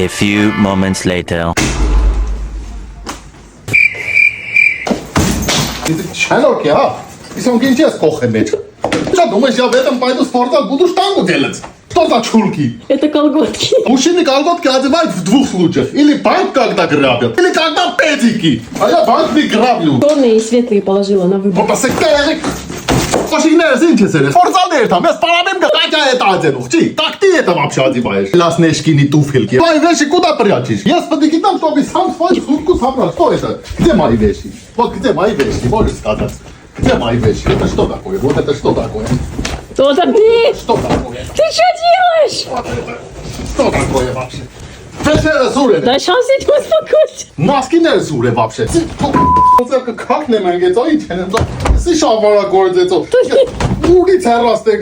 A few moments later. Шалок я. И сам кинчес кохе меч. Что думаешь, я в этом пойду в спортзал, буду штангу делать? Что за чулки? Это колготки. Мужчины колготки одевают в двух случаях. Или банк когда грабят, или когда педики. А я банк не граблю. Черные и светлые положила на выбор. Попасектерик. Фашигнер зинчесели. Спортзал там, я с парамем гадя это одену. Чи, как ты это вообще одеваешь? Ласнешкини туфельки. Твои вещи куда прячешь? Я сподики там, чтобы сам свою сумку собрал. Что это? Где мои вещи? Вот где мои вещи? Можешь сказать? Где мои вещи? Это что такое? Вот это что такое? Кто ты? Что такое? Ты что делаешь? Вот это. Что такое вообще? Пешера суре. Да сейчас я тебя успокойся. Маски не суре вообще. Как не могу это? Ты шавара гордец. Ули террасте